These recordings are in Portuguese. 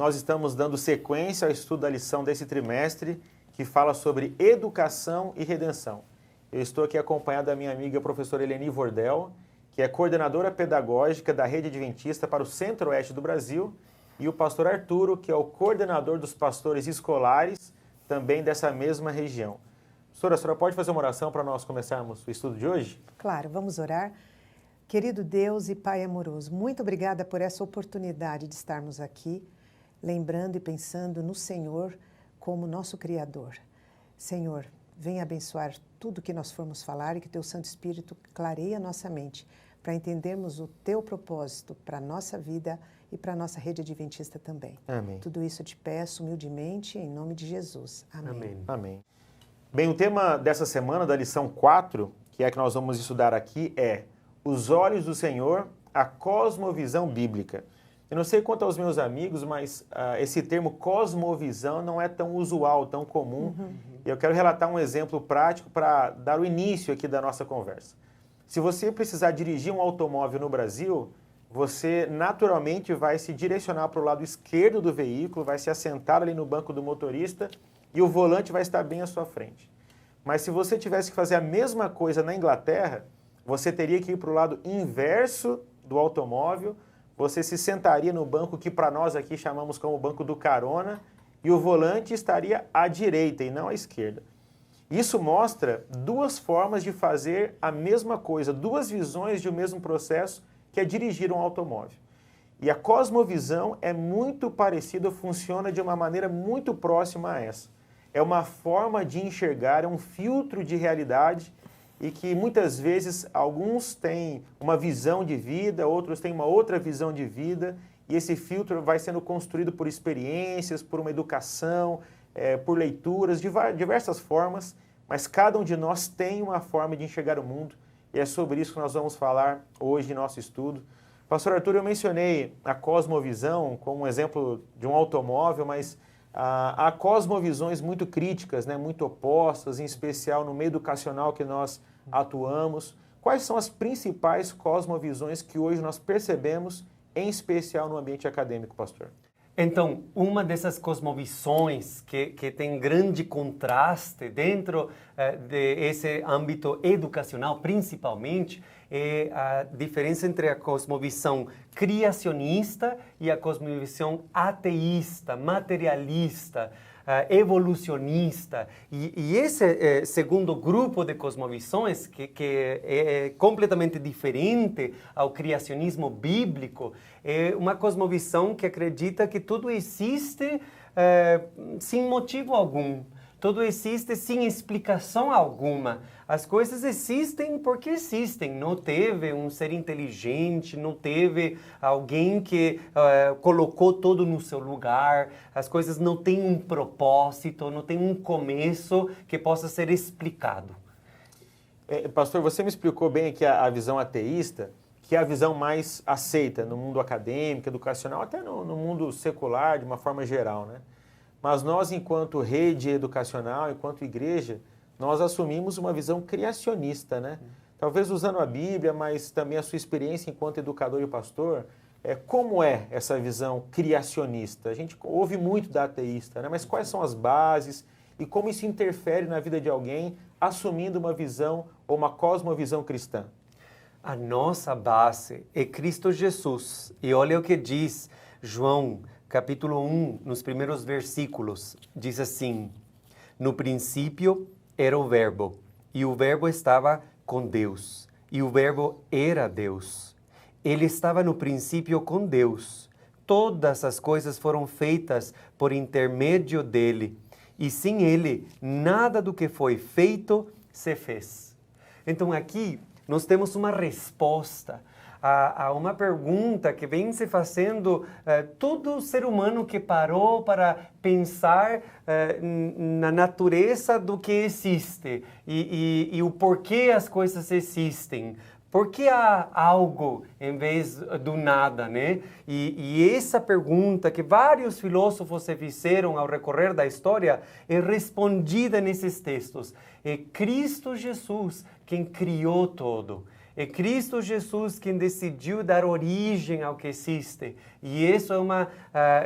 nós estamos dando sequência ao estudo da lição desse trimestre, que fala sobre educação e redenção. Eu estou aqui acompanhado da minha amiga professora Eleni Vordel, que é coordenadora pedagógica da Rede Adventista para o Centro-Oeste do Brasil, e o pastor Arturo, que é o coordenador dos pastores escolares, também dessa mesma região. Pastora, a senhora pode fazer uma oração para nós começarmos o estudo de hoje? Claro, vamos orar. Querido Deus e Pai amoroso, muito obrigada por essa oportunidade de estarmos aqui, lembrando e pensando no Senhor como nosso Criador. Senhor, venha abençoar tudo que nós formos falar e que Teu Santo Espírito clareie a nossa mente para entendermos o Teu propósito para a nossa vida e para a nossa rede adventista também. Amém. Tudo isso eu te peço humildemente em nome de Jesus. Amém. Amém. Amém. Bem, o tema dessa semana, da lição 4, que é a que nós vamos estudar aqui, é Os Olhos do Senhor, a Cosmovisão Bíblica. Eu não sei quanto aos meus amigos, mas esse termo cosmovisão não é tão usual, tão comum. Eu quero relatar um exemplo prático para dar o início aqui da nossa conversa. Se você precisar dirigir um automóvel no Brasil, você naturalmente vai se direcionar para o lado esquerdo do veículo, vai se assentar ali no banco do motorista e o volante vai estar bem à sua frente. Mas se você tivesse que fazer a mesma coisa na Inglaterra, você teria que ir para o lado inverso do automóvel, você se sentaria no banco que para nós aqui chamamos como banco do carona e o volante estaria à direita e não à esquerda. Isso mostra duas formas de fazer a mesma coisa, duas visões de um mesmo processo, que é dirigir um automóvel. E a cosmovisão é muito parecida, funciona de uma maneira muito próxima a essa. É uma forma de enxergar, é um filtro de realidade e que muitas vezes alguns têm uma visão de vida, outros têm uma outra visão de vida e esse filtro vai sendo construído por experiências, por uma educação, por leituras, de diversas formas, mas cada um de nós tem uma forma de enxergar o mundo e é sobre isso que nós vamos falar hoje em nosso estudo. Pastor Arthur, eu mencionei a cosmovisão como um exemplo de um automóvel, mas há cosmovisões muito críticas, né, muito opostas, em especial no meio educacional que nós atuamos. Quais são as principais cosmovisões que hoje nós percebemos, em especial no ambiente acadêmico, pastor? Então, uma dessas cosmovisões que tem grande contraste dentro desse âmbito educacional, principalmente, é a diferença entre a cosmovisão criacionista e a cosmovisão ateísta, materialista, evolucionista. E esse segundo grupo de cosmovisões, que é completamente diferente ao criacionismo bíblico, é uma cosmovisão que acredita que tudo existe sem motivo algum. Tudo existe sem explicação alguma. As coisas existem porque existem. Não teve um ser inteligente, não teve alguém que colocou tudo no seu lugar. As coisas não têm um propósito, não têm um começo que possa ser explicado. Pastor, você me explicou bem aqui a visão ateísta, que é a visão mais aceita no mundo acadêmico, educacional, até no mundo secular, de uma forma geral, né? Mas nós, enquanto rede educacional, enquanto igreja, nós assumimos uma visão criacionista, né? Talvez usando a Bíblia, mas também a sua experiência enquanto educador e pastor. Como é essa visão criacionista? A gente ouve muito da ateísta, né? Mas quais são as bases e como isso interfere na vida de alguém assumindo uma visão ou uma cosmovisão cristã? A nossa base é Cristo Jesus. E olha o que diz João, capítulo 1, nos primeiros versículos, diz assim: No princípio era o Verbo, e o Verbo estava com Deus, e o Verbo era Deus. Ele estava no princípio com Deus. Todas as coisas foram feitas por intermédio dele, e sem ele, nada do que foi feito se fez. Então aqui nós temos uma resposta a uma pergunta que vem se fazendo todo ser humano que parou para pensar na natureza do que existe e o porquê as coisas existem. Por que há algo em vez do nada, né? E essa pergunta que vários filósofos se fizeram ao recorrer da história é respondida nesses textos. É Cristo Jesus quem criou tudo. É Cristo Jesus quem decidiu dar origem ao que existe. E isso é uma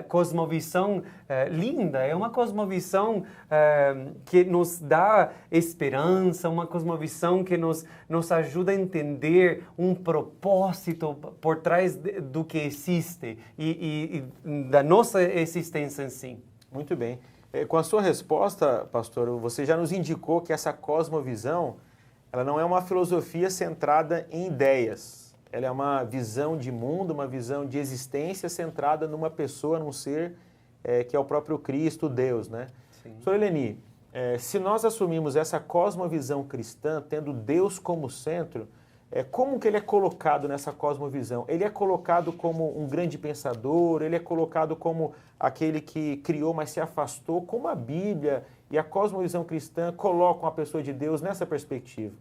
cosmovisão linda, é uma cosmovisão que nos dá esperança, uma cosmovisão que nos ajuda a entender um propósito por trás do que existe e da nossa existência em si. Muito bem. Com a sua resposta, pastor, você já nos indicou que essa cosmovisão, ela não é uma filosofia centrada em ideias. Ela é uma visão de mundo, uma visão de existência centrada numa pessoa, num ser que é o próprio Cristo, Deus, né? Sim. Sr. Eleni, se nós assumimos essa cosmovisão cristã, tendo Deus como centro, como que ele é colocado nessa cosmovisão? Ele é colocado como um grande pensador, ele é colocado como aquele que criou, mas se afastou, como a Bíblia e a cosmovisão cristã colocam a pessoa de Deus nessa perspectiva?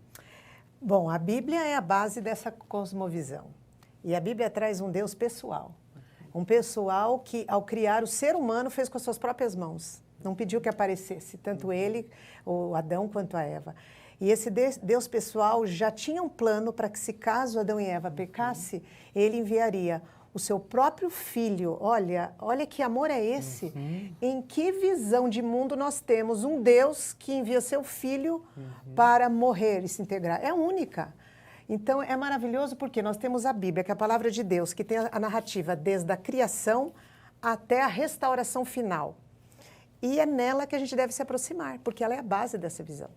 Bom, a Bíblia é a base dessa cosmovisão. E a Bíblia traz um Deus pessoal. Um pessoal que, ao criar o ser humano, fez com as suas próprias mãos. Não pediu que aparecesse, tanto ele, o Adão, quanto a Eva. E esse Deus pessoal já tinha um plano para que, se caso Adão e Eva pecasse, ele enviaria o seu próprio filho. Olha que amor é esse? Em que visão de mundo nós temos um Deus que envia seu filho para morrer e se integrar? É única. Então, é maravilhoso porque nós temos a Bíblia, que é a palavra de Deus, que tem a narrativa desde a criação até a restauração final. E é nela que a gente deve se aproximar, porque ela é a base dessa visão.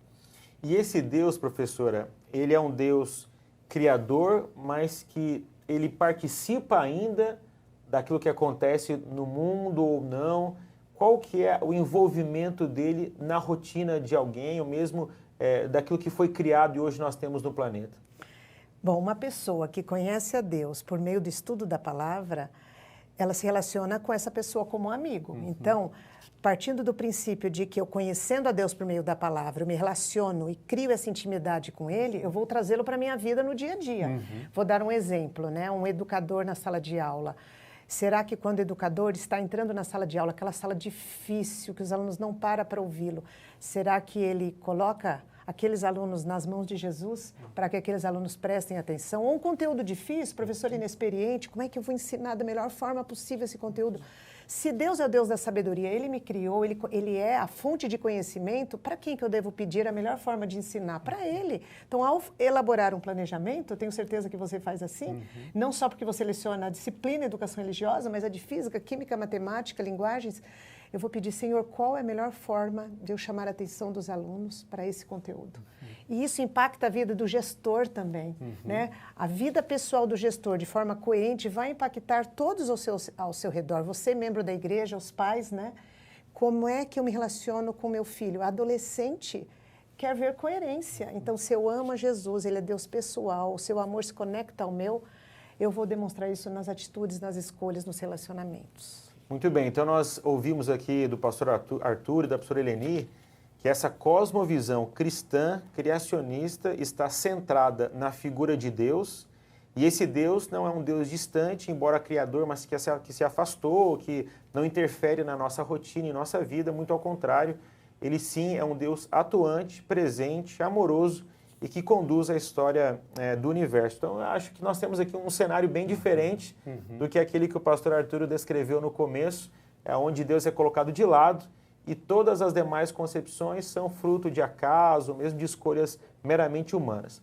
E esse Deus, professora, ele é um Deus criador, mas que ele participa ainda daquilo que acontece no mundo ou não? Qual que é o envolvimento dele na rotina de alguém, ou mesmo daquilo que foi criado e hoje nós temos no planeta? Bom, uma pessoa que conhece a Deus por meio do estudo da palavra, ela se relaciona com essa pessoa como um amigo. Então, partindo do princípio de que eu, conhecendo a Deus por meio da palavra, eu me relaciono e crio essa intimidade com Ele, eu vou trazê-lo para a minha vida no dia a dia. Vou dar um exemplo, né? Um educador na sala de aula. Será que quando o educador está entrando na sala de aula, aquela sala difícil, que os alunos não param para ouvi-lo, será que ele coloca aqueles alunos nas mãos de Jesus para que aqueles alunos prestem atenção? Ou um conteúdo difícil, professor inexperiente, como é que eu vou ensinar da melhor forma possível esse conteúdo? Se Deus é o Deus da sabedoria, Ele me criou, Ele é a fonte de conhecimento, para quem que eu devo pedir a melhor forma de ensinar? Para Ele. Então, ao elaborar um planejamento, eu tenho certeza que você faz assim, não só porque você leciona a disciplina educação religiosa, mas a de física, química, matemática, linguagens, eu vou pedir, Senhor, qual é a melhor forma de eu chamar a atenção dos alunos para esse conteúdo? E isso impacta a vida do gestor também, né? A vida pessoal do gestor, de forma coerente, vai impactar todos ao seu redor. Você, membro da igreja, os pais, né? Como é que eu me relaciono com meu filho? Adolescente quer ver coerência. Então, se eu amo a Jesus, Ele é Deus pessoal, o seu amor se conecta ao meu, eu vou demonstrar isso nas atitudes, nas escolhas, nos relacionamentos. Muito bem, então nós ouvimos aqui do pastor Arthur e da pastora Eleni que essa cosmovisão cristã, criacionista, está centrada na figura de Deus, e esse Deus não é um Deus distante, embora criador, mas que se afastou, que não interfere na nossa rotina e nossa vida, muito ao contrário, ele sim é um Deus atuante, presente, amoroso e que conduz a história do universo. Então, eu acho que nós temos aqui um cenário bem diferente do que aquele que o pastor Arthur descreveu no começo, onde Deus é colocado de lado e todas as demais concepções são fruto de acaso, mesmo de escolhas meramente humanas.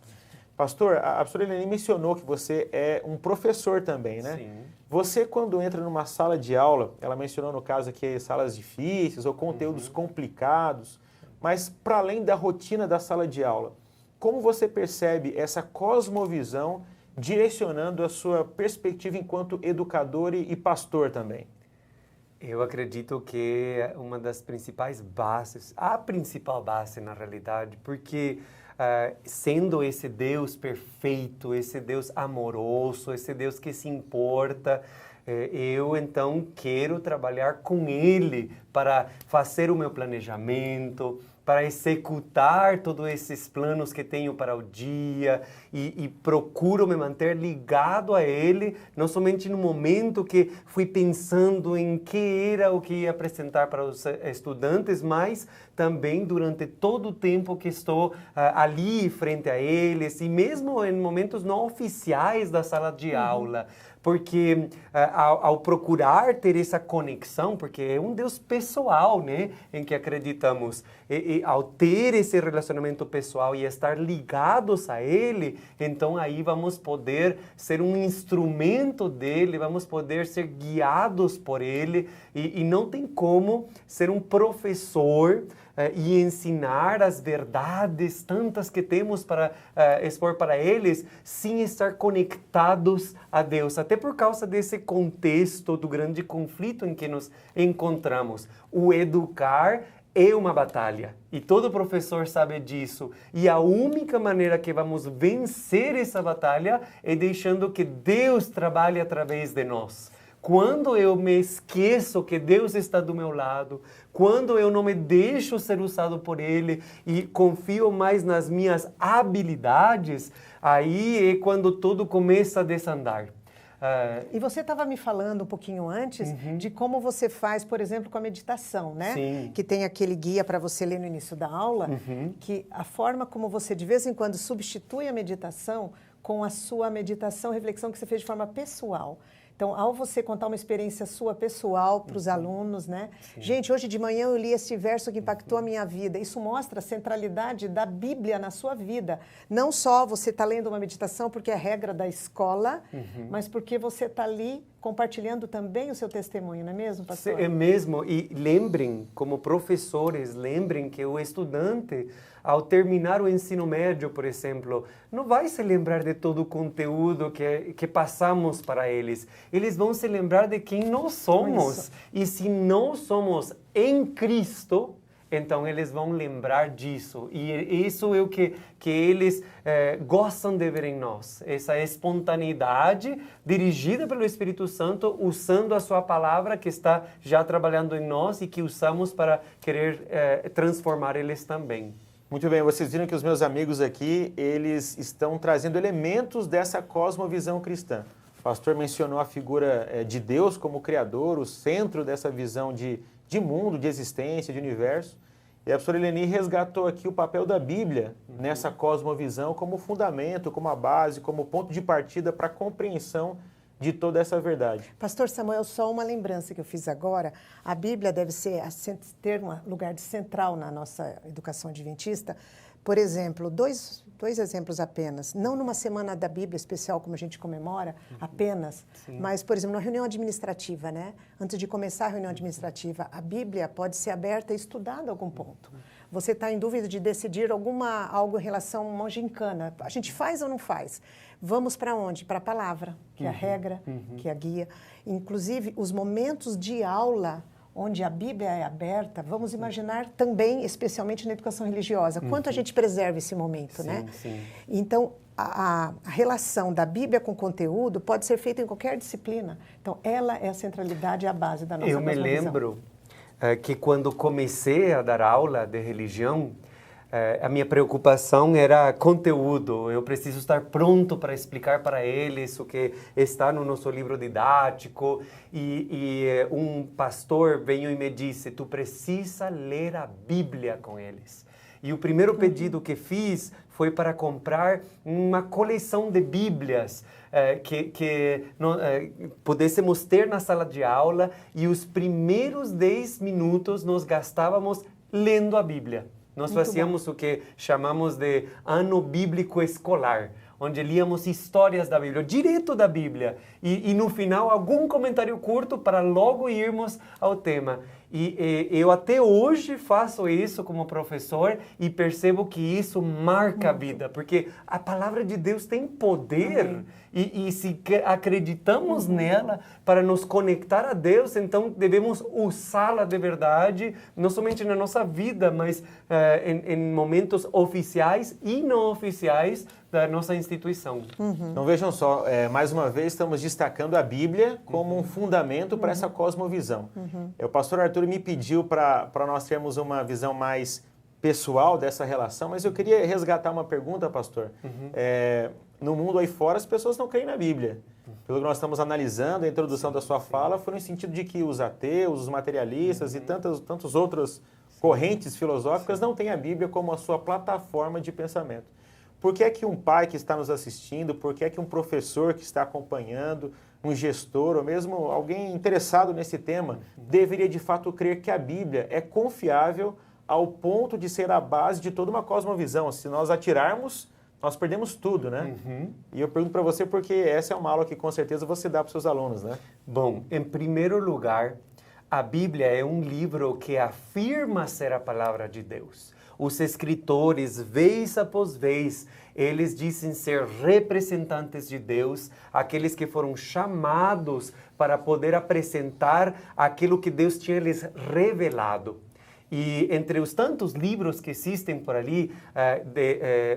Pastor, a pastora Eleni mencionou que você é um professor também, né? Sim. Você, quando entra numa sala de aula, ela mencionou no caso aqui salas difíceis ou conteúdos complicados, mas para além da rotina da sala de aula, como você percebe essa cosmovisão direcionando a sua perspectiva enquanto educador e pastor também? Eu acredito que é uma das principais bases, a principal base na realidade, porque sendo esse Deus perfeito, esse Deus amoroso, esse Deus que se importa, eu então quero trabalhar com Ele para fazer o meu planejamento, para executar todos esses planos que tenho para o dia e procuro me manter ligado a Ele, não somente no momento que fui pensando em que era o que ia apresentar para os estudantes, mas também durante todo o tempo que estou ali frente a eles e mesmo em momentos não oficiais da sala de aula. Porque ao procurar ter essa conexão, porque é um Deus pessoal, né, em que acreditamos, e ao ter esse relacionamento pessoal e estar ligados a Ele, então aí vamos poder ser um instrumento dEle, vamos poder ser guiados por Ele, e não tem como ser um professor e ensinar as verdades tantas que temos para expor para eles, sem estar conectados a Deus. Até por causa desse contexto do grande conflito em que nos encontramos. O educar é uma batalha e todo professor sabe disso. E a única maneira que vamos vencer essa batalha é deixando que Deus trabalhe através de nós. Quando eu me esqueço que Deus está do meu lado, quando eu não me deixo ser usado por Ele e confio mais nas minhas habilidades, aí é quando tudo começa a desandar. E você estava me falando um pouquinho antes de como você faz, por exemplo, com a meditação, né? Sim. Que tem aquele guia para você ler no início da aula, que a forma como você de vez em quando substitui a meditação com a sua meditação, reflexão que você fez de forma pessoal. Então, ao você contar uma experiência sua pessoal para os alunos, né? Sim. Gente, hoje de manhã eu li esse verso que impactou a minha vida. Isso mostra a centralidade da Bíblia na sua vida. Não só você está lendo uma meditação porque é regra da escola, mas porque você está ali compartilhando também o seu testemunho, não é mesmo, pastor? É mesmo. E lembrem, como professores, lembrem que o estudante, ao terminar o ensino médio, por exemplo, não vai se lembrar de todo o conteúdo que passamos para eles. Eles vão se lembrar de quem nós somos. Isso. E se nós somos em Cristo, então eles vão lembrar disso. E isso é o que eles gostam de ver em nós. Essa espontaneidade dirigida pelo Espírito Santo, usando a sua palavra que está já trabalhando em nós e que usamos para querer transformar eles também. Muito bem, vocês viram que os meus amigos aqui, eles estão trazendo elementos dessa cosmovisão cristã. O pastor mencionou a figura de Deus como Criador, o centro dessa visão de mundo, de existência, de universo. E a pastora Eleni resgatou aqui o papel da Bíblia nessa cosmovisão como fundamento, como a base, como ponto de partida para a compreensão de toda essa verdade. Pastor Samuel, só uma lembrança que eu fiz agora. A Bíblia deve ter um lugar central na nossa educação adventista. Por exemplo, dois exemplos apenas. Não numa semana da Bíblia especial, como a gente comemora, apenas. Sim. Mas, por exemplo, na reunião administrativa, né? Antes de começar a reunião administrativa, a Bíblia pode ser aberta e estudada a algum ponto. Você está em dúvida de decidir algo em relação a uma gincana. A gente faz ou não faz? Vamos para onde? Para a palavra, que é a regra, que é a guia. Inclusive, os momentos de aula onde a Bíblia é aberta, vamos imaginar também, especialmente na educação religiosa, quanto a gente preserva esse momento, né? Sim. Então, a relação da Bíblia com o conteúdo pode ser feita em qualquer disciplina. Então, ela é a centralidade e a base da nossa cosmovisão. Eu me lembro que quando comecei a dar aula de religião, a minha preocupação era conteúdo. Eu preciso estar pronto para explicar para eles o que está no nosso livro didático. E um pastor veio e me disse, tu precisa ler a Bíblia com eles. E o primeiro pedido que fiz foi para comprar uma coleção de Bíblias que pudéssemos ter na sala de aula. E os primeiros 10 minutos nós gastávamos lendo a Bíblia. Nós fazíamos o que chamamos de ano bíblico escolar, onde líamos histórias da Bíblia, direto da Bíblia, e no final algum comentário curto para logo irmos ao tema. E eu até hoje faço isso como professor e percebo que isso marca a vida, porque a palavra de Deus tem poder e se acreditamos nela para nos conectar a Deus, então devemos usá-la de verdade, não somente na nossa vida, mas em momentos oficiais e não oficiais da nossa instituição. Então vejam só, mais uma vez estamos destacando a Bíblia como um fundamento para essa cosmovisão. O pastor Arthur me pediu para nós termos uma visão mais pessoal dessa relação, mas eu queria resgatar uma pergunta, pastor. No mundo aí fora, as pessoas não creem na Bíblia. Pelo que nós estamos analisando, a introdução da sua fala foi no sentido de que os ateus, os materialistas e tantas outras correntes filosóficas não têm a Bíblia como a sua plataforma de pensamento. Por que é que um pai que está nos assistindo, por que é que um professor que está acompanhando, um gestor ou mesmo alguém interessado nesse tema, deveria de fato crer que a Bíblia é confiável ao ponto de ser a base de toda uma cosmovisão? Se nós atirarmos, nós perdemos tudo, né? E eu pergunto para você porque essa é uma aula que com certeza você dá para os seus alunos, né? Bom, em primeiro lugar, a Bíblia é um livro que afirma ser a palavra de Deus. Os escritores, vez após vez, eles dizem ser representantes de Deus, aqueles que foram chamados para poder apresentar aquilo que Deus tinha lhes revelado. E entre os tantos livros que existem por ali,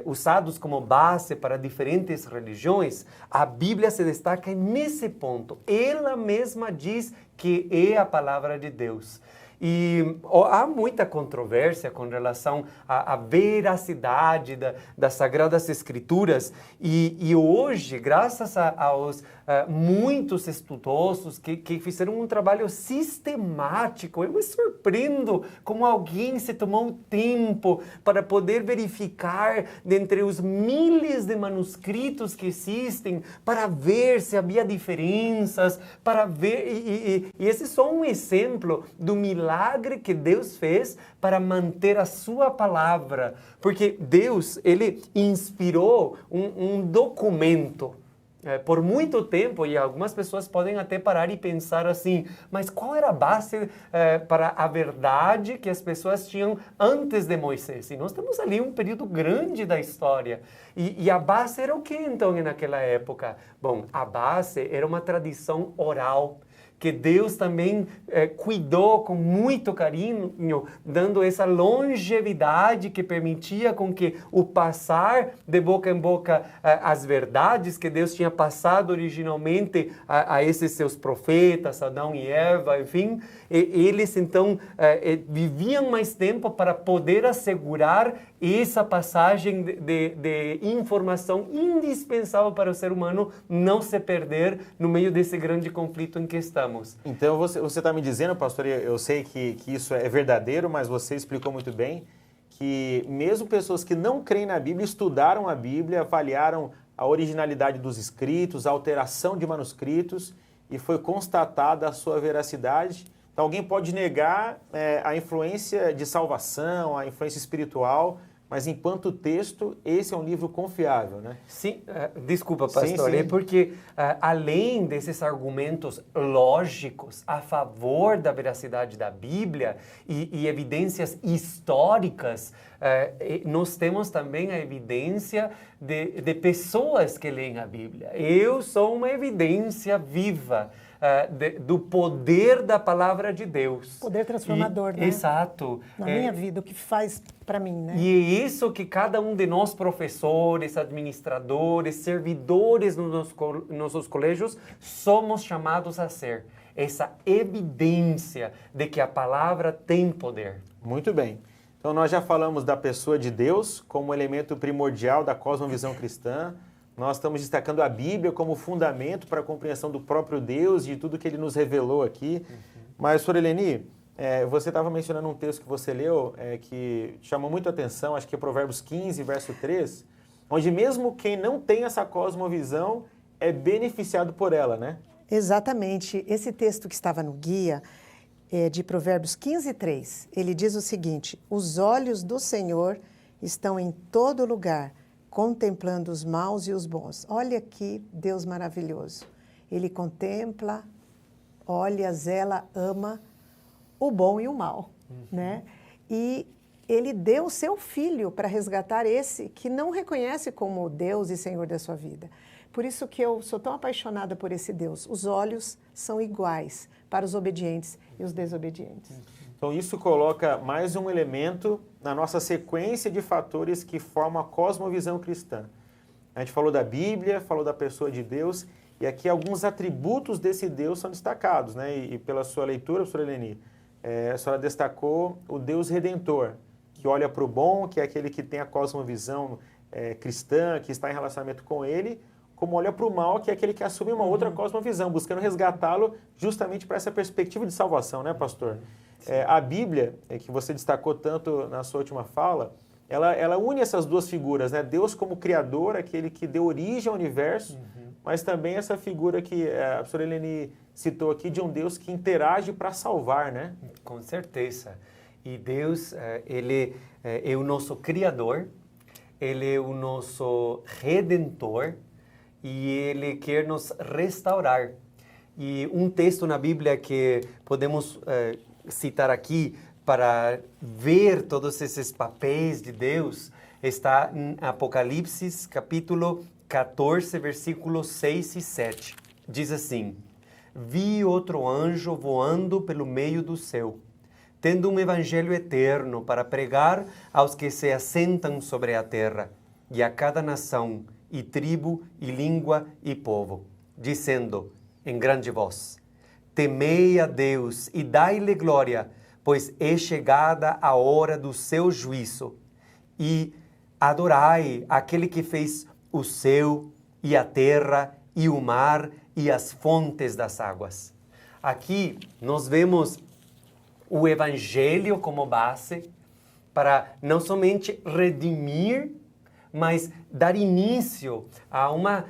usados como base para diferentes religiões, a Bíblia se destaca nesse ponto. Ela mesma diz que é a palavra de Deus. E há muita controvérsia com relação à veracidade das Sagradas Escrituras. E hoje, graças aos muitos estudiosos que fizeram um trabalho sistemático, eu me surpreendo como alguém se tomou o tempo para poder verificar dentre os miles de manuscritos que existem, para ver se havia diferenças, para ver... E esse é só um exemplo do milagre que Deus fez para manter a sua palavra. Porque Deus, ele inspirou um documento por muito tempo, e algumas pessoas podem até parar e pensar assim, mas qual era a base para a verdade que as pessoas tinham antes de Moisés? E nós temos ali um período grande da história. E a base era o que então naquela época? Bom, a base era uma tradição oral, que Deus também cuidou com muito carinho, dando essa longevidade que permitia com que o passar de boca em boca as verdades que Deus tinha passado originalmente a esses seus profetas, Adão e Eva, enfim, eles então viviam mais tempo para poder assegurar essa passagem de informação indispensável para o ser humano não se perder no meio desse grande conflito em que estamos. Então você está me dizendo, pastor, eu sei que isso é verdadeiro, mas você explicou muito bem que mesmo pessoas que não creem na Bíblia estudaram a Bíblia, avaliaram a originalidade dos escritos, a alteração de manuscritos e foi constatada a sua veracidade. Então alguém pode negar a influência de salvação, a influência espiritual, mas enquanto texto, esse é um livro confiável, né? Sim, desculpa, pastor, sim. É porque além desses argumentos lógicos a favor da veracidade da Bíblia e evidências históricas, nós temos também a evidência de pessoas que leem a Bíblia. Eu sou uma evidência viva do poder da palavra de Deus. Poder transformador, né? Exato. Na minha vida, o que faz para mim, né? E é isso que cada um de nós, professores, administradores, servidores nos nossos colégios, somos chamados a ser. Essa evidência de que a palavra tem poder. Muito bem. Então nós já falamos da pessoa de Deus como elemento primordial da cosmovisão cristã. Nós estamos destacando a Bíblia como fundamento para a compreensão do próprio Deus e de tudo que Ele nos revelou aqui. Mas, Sra. Eleni, você estava mencionando um texto que você leu que chamou muito a atenção, acho que é Provérbios 15, verso 3, onde mesmo quem não tem essa cosmovisão é beneficiado por ela, né? Exatamente. Esse texto que estava no guia é de Provérbios 15, 3. Ele diz o seguinte: os olhos do Senhor estão em todo lugar, contemplando os maus e os bons. Olha que Deus maravilhoso. Ele contempla, olha, zela, ama o bom e o mal, né? E ele deu o seu filho para resgatar esse que não reconhece como Deus e Senhor da sua vida. Por isso que eu sou tão apaixonada por esse Deus. Os olhos são iguais para os obedientes e os desobedientes. Então isso coloca mais um elemento na nossa sequência de fatores que formam a cosmovisão cristã. A gente falou da Bíblia, falou da pessoa de Deus, e aqui alguns atributos desse Deus são destacados, né? E pela sua leitura, Sra. Eleni, a senhora destacou o Deus Redentor, que que olha para o bom, que é aquele que tem a cosmovisão cristã, que está em relacionamento com ele, como olha para o mal, que é aquele que assume uma outra cosmovisão, buscando resgatá-lo justamente para essa perspectiva de salvação, né, pastor? A Bíblia, que você destacou tanto na sua última fala, ela une essas duas figuras, né? Deus como criador, aquele que deu origem ao universo, mas também essa figura que a professora Eleni citou aqui, de um Deus que interage para salvar, né? Com certeza. E Deus, Ele é o nosso Criador, Ele é o nosso Redentor e Ele quer nos restaurar. E um texto na Bíblia que podemos citar aqui para ver todos esses papéis de Deus está em Apocalipse, capítulo 14, versículos 6 e 7. Diz assim: Vi outro anjo voando pelo meio do céu, tendo um evangelho eterno para pregar aos que se assentam sobre a terra, e a cada nação, e tribo, e língua, e povo, dizendo em grande voz: Temei a Deus e dai-lhe glória, pois é chegada a hora do seu juízo. E adorai aquele que fez o céu e a terra e o mar e as fontes das águas. Aqui nós vemos o Evangelho como base para não somente redimir, mas dar início a uma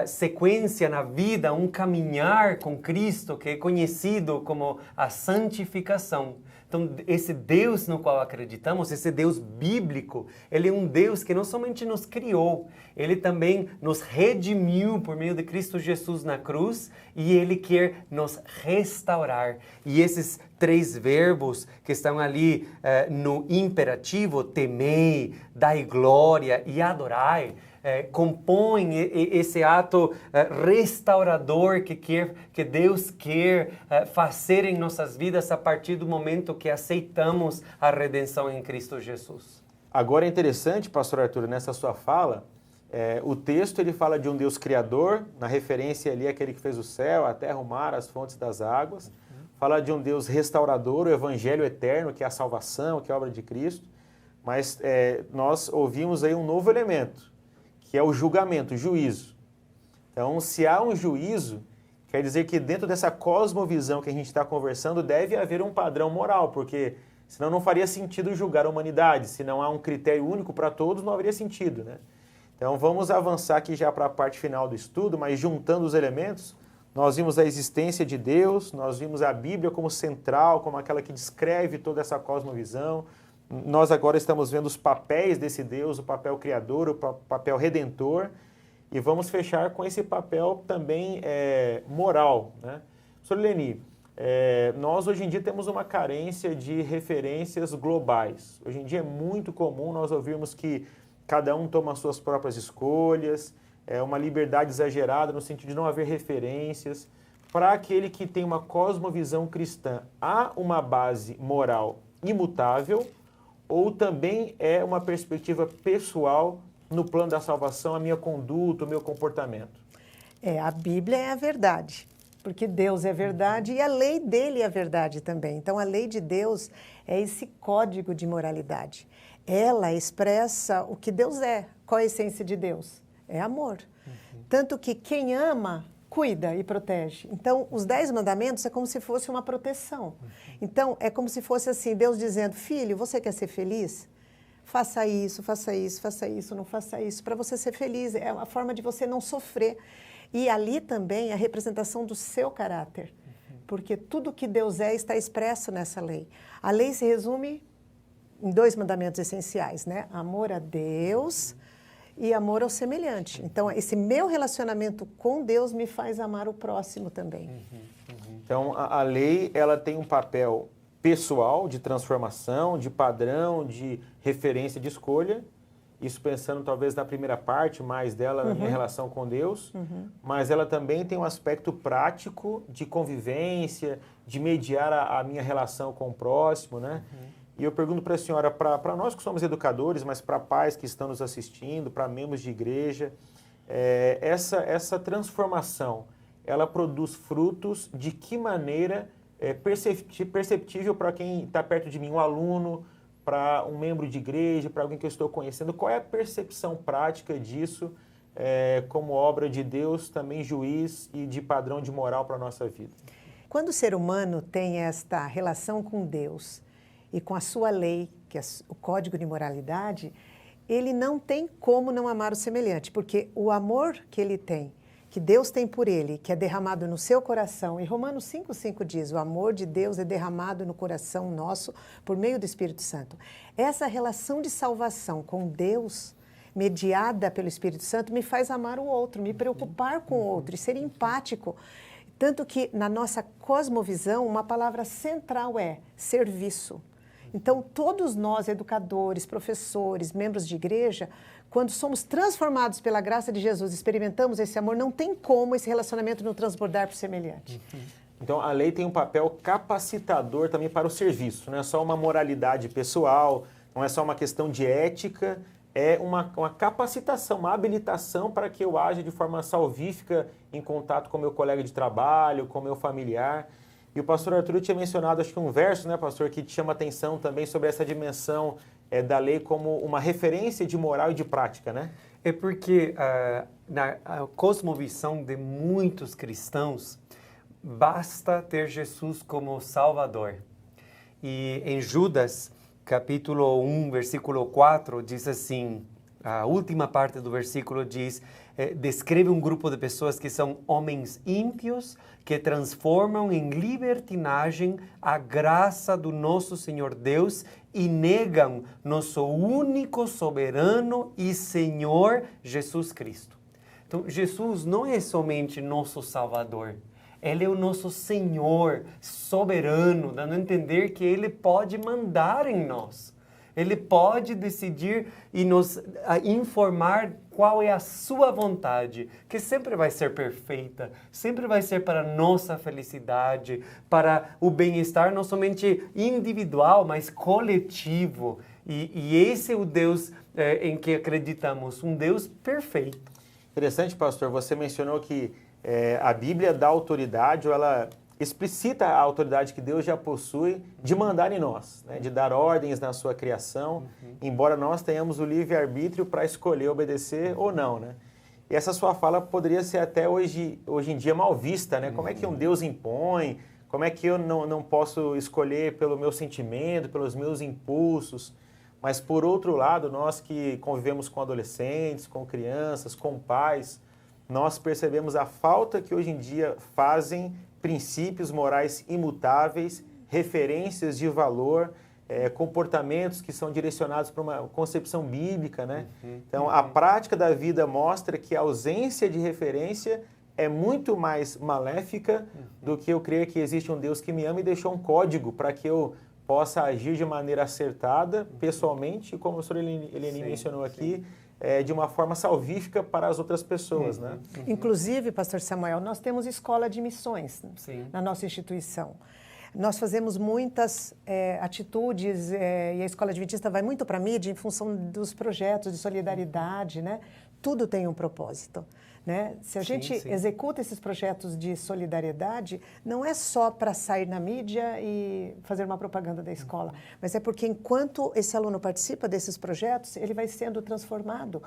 sequência na vida, um caminhar com Cristo que é conhecido como a santificação. Então, esse Deus no qual acreditamos, esse Deus bíblico, ele é um Deus que não somente nos criou, ele também nos redimiu por meio de Cristo Jesus na cruz e ele quer nos restaurar. E esses três verbos que estão ali no imperativo, temei, dai glória e adorai, compõem esse ato restaurador que Deus quer fazer em nossas vidas a partir do momento que aceitamos a redenção em Cristo Jesus. Agora é interessante, pastor Arthur, nessa sua fala, o texto ele fala de um Deus criador, na referência ali àquele que fez o céu, a terra, o mar, as fontes das águas. Fala de um Deus restaurador, o evangelho eterno, que é a salvação, que é a obra de Cristo. Mas nós ouvimos aí um novo elemento, que é o julgamento, o juízo. Então, se há um juízo, quer dizer que dentro dessa cosmovisão que a gente está conversando, deve haver um padrão moral, porque senão não faria sentido julgar a humanidade. Se não há um critério único para todos, não haveria sentido, né? Então, vamos avançar aqui já para a parte final do estudo, mas juntando os elementos, nós vimos a existência de Deus, nós vimos a Bíblia como central, como aquela que descreve toda essa cosmovisão. Nós agora estamos vendo os papéis desse Deus, o papel criador, o papel redentor, e vamos fechar com esse papel também moral, né? Sr. Eleni, nós hoje em dia temos uma carência de referências globais. Hoje em dia é muito comum nós ouvirmos que cada um toma as suas próprias escolhas, uma liberdade exagerada no sentido de não haver referências. Para aquele que tem uma cosmovisão cristã, há uma base moral imutável, ou também é uma perspectiva pessoal no plano da salvação, a minha conduta, o meu comportamento? A Bíblia é a verdade, porque Deus é verdade e a lei dele é a verdade também. Então, a lei de Deus é esse código de moralidade. Ela expressa o que Deus é. Qual é a essência de Deus? É amor. Tanto que quem ama, cuida e protege. Então, os 10 mandamentos é como se fosse uma proteção. Então, é como se fosse assim, Deus dizendo, filho, você quer ser feliz? Faça isso, faça isso, faça isso, não faça isso, para você ser feliz. É uma forma de você não sofrer. E ali também é a representação do seu caráter. Porque tudo que Deus é está expresso nessa lei. A lei se resume em 2 mandamentos essenciais, né? Amor a Deus e amor ao semelhante. Então, esse meu relacionamento com Deus me faz amar o próximo também. Então, a lei ela tem um papel pessoal de transformação, de padrão, de referência de escolha. Isso pensando talvez na primeira parte mais dela, na minha relação com Deus. Mas ela também tem um aspecto prático de convivência, de mediar a minha relação com o próximo, né? E eu pergunto para a senhora, para nós que somos educadores, mas para pais que estão nos assistindo, para membros de igreja, essa transformação, ela produz frutos de que maneira perceptível para quem está perto de mim, um aluno, para um membro de igreja, para alguém que eu estou conhecendo? Qual é a percepção prática disso como obra de Deus, também juiz e de padrão de moral para a nossa vida? Quando o ser humano tem esta relação com Deus e com a sua lei, que é o código de moralidade, ele não tem como não amar o semelhante, porque o amor que ele tem, que Deus tem por ele, que é derramado no seu coração, e Romanos 5,5 diz, o amor de Deus é derramado no coração nosso por meio do Espírito Santo. Essa relação de salvação com Deus, mediada pelo Espírito Santo, me faz amar o outro, me preocupar com o outro e ser empático. Tanto que na nossa cosmovisão, uma palavra central é serviço. Então, todos nós, educadores, professores, membros de igreja, quando somos transformados pela graça de Jesus, experimentamos esse amor, não tem como esse relacionamento não transbordar para o semelhante. Então, a lei tem um papel capacitador também para o serviço. Não é só uma moralidade pessoal, não é só uma questão de ética, é uma capacitação, uma habilitação para que eu aja de forma salvífica em contato com meu colega de trabalho, com meu familiar. E o pastor Arturo tinha mencionado, acho que um verso, né, pastor, que te chama atenção também sobre essa dimensão da lei como uma referência de moral e de prática, né? É porque na cosmovisão de muitos cristãos, basta ter Jesus como Salvador. E em Judas, capítulo 1, versículo 4, diz assim, a última parte do versículo diz, descreve um grupo de pessoas que são homens ímpios, que transformam em libertinagem a graça do nosso Senhor Deus e negam nosso único soberano e Senhor Jesus Cristo. Então, Jesus não é somente nosso Salvador, Ele é o nosso Senhor soberano, dando a entender que Ele pode mandar em nós. Ele pode decidir e nos informar qual é a sua vontade, que sempre vai ser perfeita, sempre vai ser para a nossa felicidade, para o bem-estar não somente individual, mas coletivo. E esse é o Deus em que acreditamos, um Deus perfeito. Interessante, pastor, você mencionou que a Bíblia dá autoridade, ou ela explicita a autoridade que Deus já possui de mandar em nós, né? De dar ordens na sua criação, embora nós tenhamos o livre-arbítrio para escolher obedecer ou não, né? E essa sua fala poderia ser até hoje em dia mal vista, né? Como é que um Deus impõe? Como é que eu não posso escolher pelo meu sentimento, pelos meus impulsos? Mas, por outro lado, nós que convivemos com adolescentes, com crianças, com pais, nós percebemos a falta que hoje em dia fazem princípios morais imutáveis, referências de valor, comportamentos que são direcionados para uma concepção bíblica, né? Então, a prática da vida mostra que a ausência de referência é muito mais maléfica do que eu crer que existe um Deus que me ama e deixou um código para que eu possa agir de maneira acertada, pessoalmente, como o senhor Eleni mencionou aqui, de uma forma salvífica para as outras pessoas, né? Inclusive, pastor Samuel, nós temos escola de missões na nossa instituição. Nós fazemos muitas atitudes e a Escola Adventista vai muito para a mídia em função dos projetos de solidariedade, né? Tudo tem um propósito, né? Se a gente executa esses projetos de solidariedade, não é só para sair na mídia e fazer uma propaganda da escola, mas é porque enquanto esse aluno participa desses projetos, ele vai sendo transformado.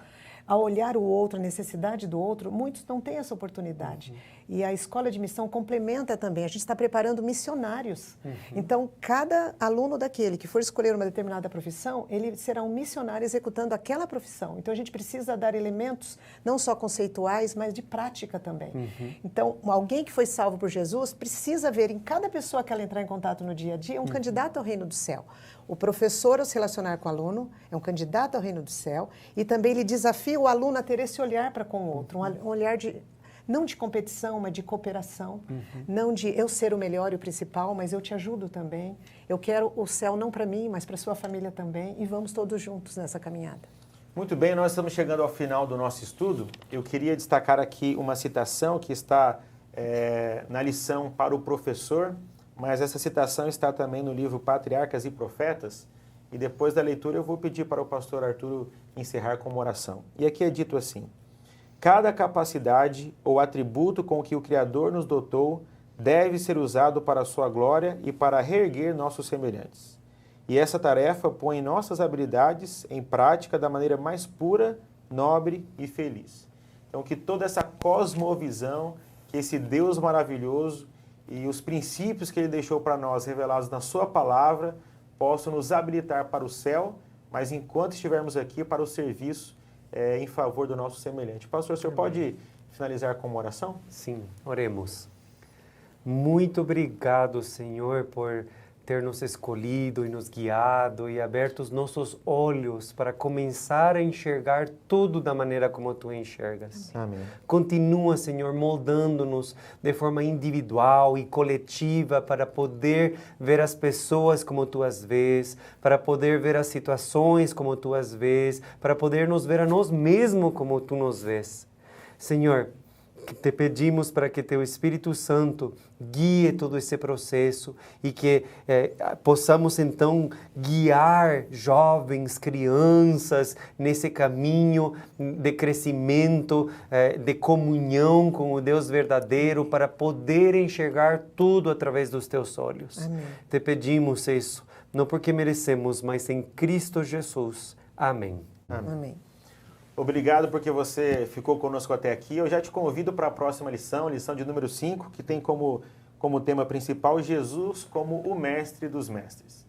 Ao olhar o outro, a necessidade do outro, muitos não têm essa oportunidade. E a escola de missão complementa também. A gente está preparando missionários. Então, cada aluno daquele que for escolher uma determinada profissão, ele será um missionário executando aquela profissão. Então, a gente precisa dar elementos não só conceituais, mas de prática também. Então, alguém que foi salvo por Jesus precisa ver em cada pessoa que ela entrar em contato no dia a dia um candidato ao reino do céu. O professor, ao se relacionar com o aluno, é um candidato ao reino do céu e também ele desafia o aluno a ter esse olhar para com o outro, um olhar não de competição, mas de cooperação, não de eu ser o melhor e o principal, mas eu te ajudo também. Eu quero o céu não para mim, mas para a sua família também e vamos todos juntos nessa caminhada. Muito bem, nós estamos chegando ao final do nosso estudo. Eu queria destacar aqui uma citação que está na lição para o professor, mas essa citação está também no livro Patriarcas e Profetas, e depois da leitura eu vou pedir para o pastor Arturo encerrar com uma oração. E aqui é dito assim: cada capacidade ou atributo com que o Criador nos dotou deve ser usado para a sua glória e para reerguer nossos semelhantes. e essa tarefa põe nossas habilidades em prática da maneira mais pura, nobre e feliz. Então, que toda essa cosmovisão, que esse Deus maravilhoso e os princípios que Ele deixou para nós, revelados na Sua palavra, possam nos habilitar para o céu, mas enquanto estivermos aqui, para o serviço em favor do nosso semelhante. Pastor, o senhor pode finalizar com uma oração? Sim, oremos. Muito obrigado, Senhor, por ter nos escolhido e nos guiado e aberto os nossos olhos para começar a enxergar tudo da maneira como Tu enxergas. Amém. Continua, Senhor, moldando-nos de forma individual e coletiva para poder ver as pessoas como Tu as vês, para poder ver as situações como Tu as vês, para poder nos ver a nós mesmos como Tu nos vês. Senhor, te pedimos para que Teu Espírito Santo guie todo esse processo e que possamos então guiar jovens, crianças nesse caminho de crescimento, de comunhão com o Deus verdadeiro para poder enxergar tudo através dos Teus olhos. Amém. Te pedimos isso, não porque merecemos, mas em Cristo Jesus. Amém. Amém. Amém. Obrigado porque você ficou conosco até aqui. Eu já te convido para a próxima lição, lição de número 5, que tem como tema principal Jesus como o Mestre dos Mestres.